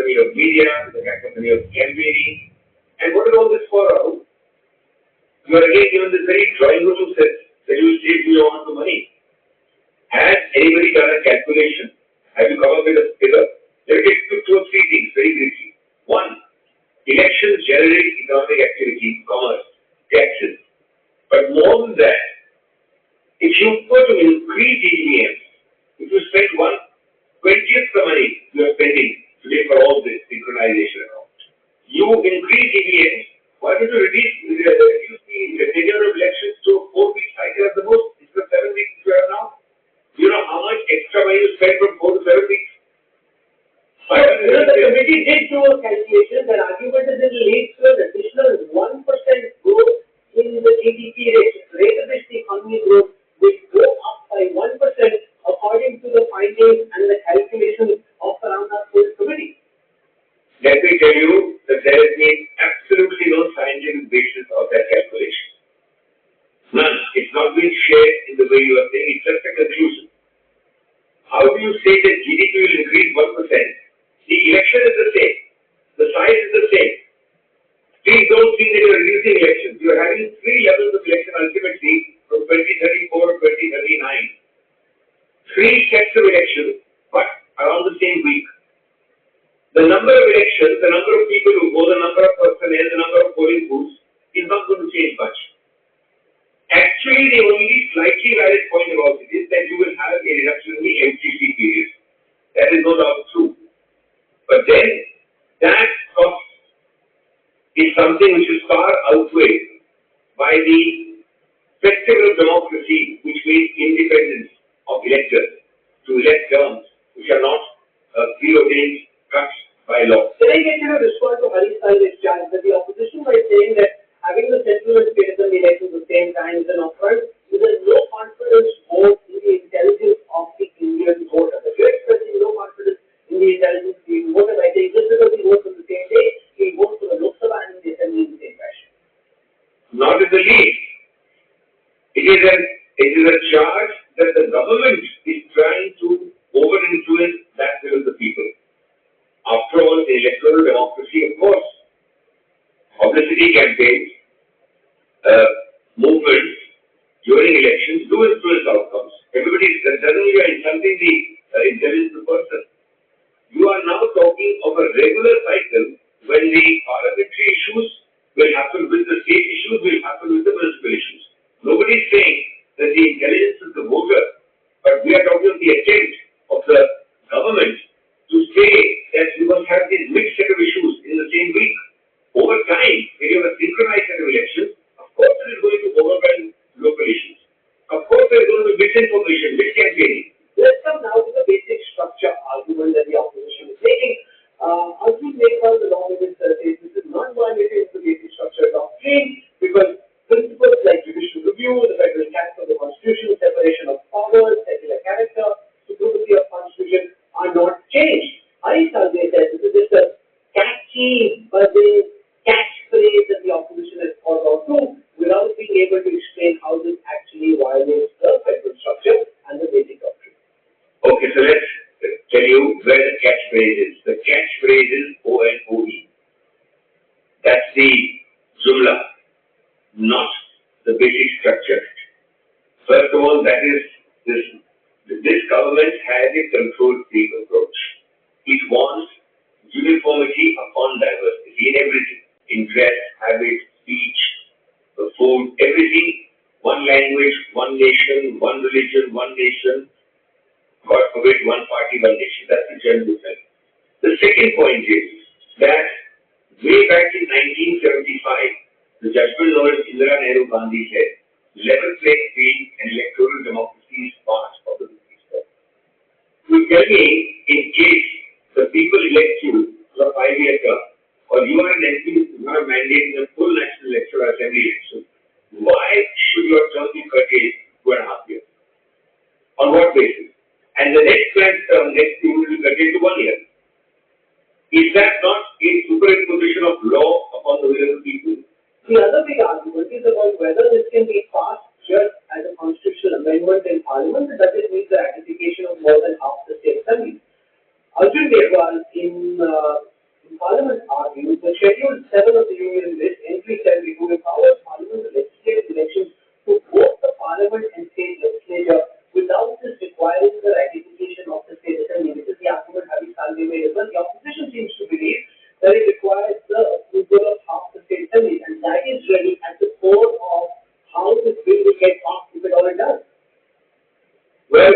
cacophony of media, with a cacophony of campaigning. And what is all this for? You are again given this very drawing room set that you will save you amount of money. Has anybody done a calculation? Have you come up with a figure? Let me take you two or three things very briefly. One, elections generate economic activity, commerce, taxes. But more than that, if you were to increase EVMs, if you spend 1/20th the money you are spending today for all this synchronization account, you increase EVMs, why don't you reduce the tenure of elections to a 4-week cycle at the most, instead of 7 weeks you have now? You know how much extra money you spend from 4 to 7 weeks? The committee did do a calculation. Their argument is it leads to an additional 1% growth in the GDP rate. Rate at which the economy growth will go up by 1% according to the findings and the calculations of around our full committee. Let me tell you that there has been absolutely no scientific basis of that calculation. None. It's not been shared in the way you are saying. It's just a conclusion. How do you say that GDP will increase 1%? The election is the same. The size is the same. Please don't think that you are reducing elections. You are having 3 levels of election ultimately from 2034 to 2039. 3 sets of elections, but around the same week. The number of elections, the number of people who go, the number of personnel, the number of polling booths is not going to change much. Actually, the only slightly valid point about it is that you will have a reduction in the MCC period. That is no doubt true. But then, that cost is something which is far outweighed by the festival of democracy, which means independence of electors to elect terms which are not preordained cuts by law. Can I get you to respond to Hari's charge that the opposition by saying that having the central and state assembly elections at the same time is an upfront, is a no confidence vote in the intelligence of the Indian voter. If you're expressing no confidence in the intelligence of the voter by saying just because he votes on the same day, he votes for the Lok Sabha and the assembly in the same fashion. Not in the least. It is a charge that the government is trying to over-influence that will of the people. After all, the electoral democracy, of course, publicity campaigns, movements during elections do influence outcomes. Everybody doesn't mean you are insulting the intelligence of the person. You are now talking of a regular cycle when the parliamentary issues will happen with the state issues, will happen with the municipal issues. Nobody is saying that the intelligence is the voter, but we are talking of the attempt of the government to say that we must have this mixed set of issues in the same week. Over time, when you have a synchronized set of elections, of course it is going to overwhelm local issues. Of course there is going to be misinformation, miscampaigning. Let's come now to the basic structure argument that the opposition is making. Arjun Maidan, along with it, says this is not violating the basic structure doctrine because principles like judicial review, the federal character of the constitution, separation of powers, secular character, supremacy of constitution are not changed. Hari said this is just a catchy, buzzing catchphrase that the opposition has called out to without being able to explain how this actually violates the federal structure and the basic doctrine. Okay, so let's tell you where the catchphrase is. The catchphrase is O-N-O-E. That's the Jumla, not the basic structure. First of all, that is this government has a controlled freak approach. It wants uniformity upon diversity in everything, in dress, habits, speech, food, everything. One language, one nation, one religion, one nation. God forbid, one party, one nation. That's the general sense. The second point is that way back in 1975, the judgment known as Indira Nehru Gandhi said, level playing field and electoral democracy is part of the system. You tell me, in case the people elect you for a 5-year term, or you are an MP who have mandate in a full national electoral assembly election, why should your term be curtailed 2.5 years? On what basis? And the next term, next year will be curtailed to 1 year. Is that not a superimposition of law upon the will of the people? The other big argument is about whether this can be passed just as a constitutional amendment in Parliament, and does it need the ratification of more than half the state assembly? Arjun Maidan, in In Parliament argues the Schedule 7 of the Union List, entry 72, empowers Parliament to legislate elections to both the Parliament and state legislature without this requiring the ratification of the state assembly. This is the argument having Salve made as well. The opposition seems to believe that it requires the approval of half the state assembly, and that is really at the core of how this bill will get passed if it all it does. Well,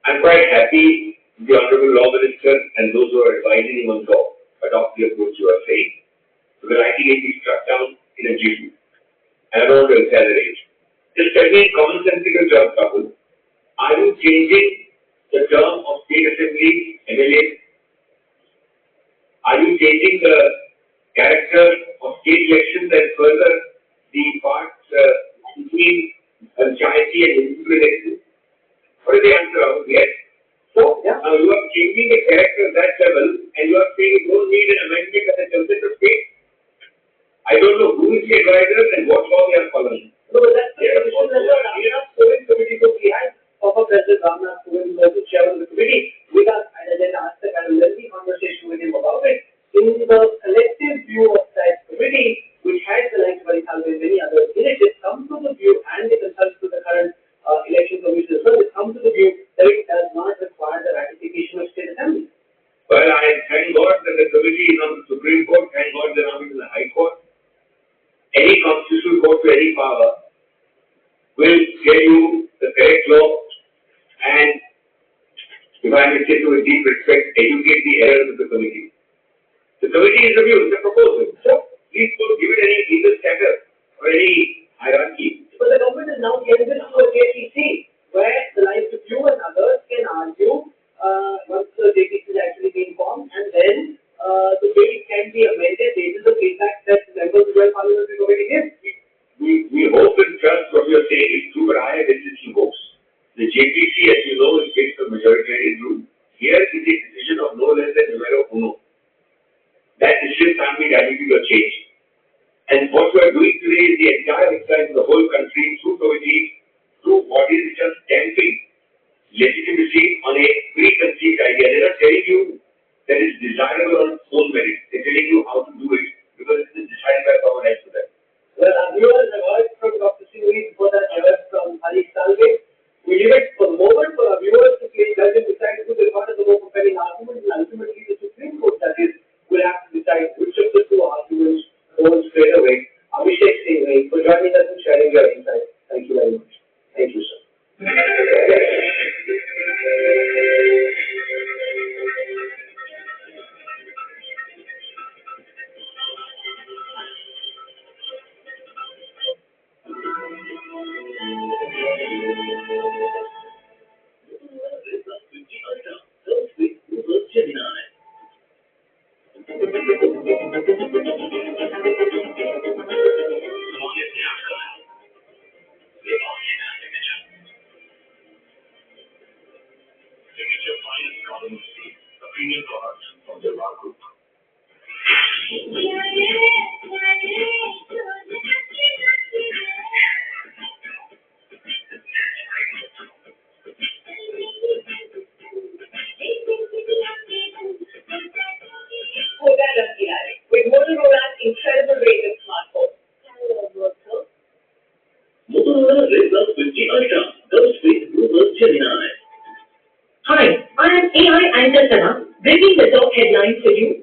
I'm quite happy the Honorable Law Minister and those who are advising him on law adopt the approach you are saying, because I think it will be struck down in a jiffy. And I don't want to exaggerate. Just tell me in common sensical terms, Kapil, are you changing the term of state assembly, MLA? Are you changing the character of state elections and further the parts between panchayati and municipal elections? What is the answer? Yes. So, now you are changing the character at that level and you are saying you don't need an amendment at the concept of state. I don't know who is the advisor and what law they are following. No, but that's the position that the Ramnath Kovind committee took. We had former President Ramnath Kovind was the chair of the committee with us, and then asked a kind of lengthy conversation with him about it. In the collective view of that committee, which had the likes of Salve and many others in it, it's come to the view, and they consult to the current election commission as well, it's come to the view that it does not require the ratification of state assembly. Well, I thank God that the committee is on the Supreme Court, thank God they are not in the High Court. Any constitutional court to any power will tell you the correct law and, if I may say to with deep respect, educate the errors of the committee. The committee is a view, it's a proposal. So, please don't give it any legal status or any hierarchy. But the government is now getting this to a JTC, where the likes of you and others can argue once the JTC is actually being formed, and then the bill can be amended based on the feedback that members of the parliamentary committee give. We hope and trust what you are saying is true, but I have little hopes. The JTC, as you know, is based on majoritarian rule. Here is a decision of no less than numero uno. That decision can't be diluted or changed. And what we are doing today is the entire exercise of the whole country through committees, through bodies which are stamping legitimacy on a preconceived idea. They are not telling you that it's desirable on its own merit. They're telling you how to do it because it is decided by someone else for them. Well, our viewers have heard from Dr. Singh before that, heard from Ali Salve. We leave it for the moment for our viewers to please judge and decide who they thought is the more compelling argument, and ultimately the Supreme Court judges will have to decide which of the two arguments goes straight away. Abhishek Singh for joining us and sharing your insights. Thank you very much. Thank you, sir. Hi, I am AI anchor Sana, bringing the top headlines for you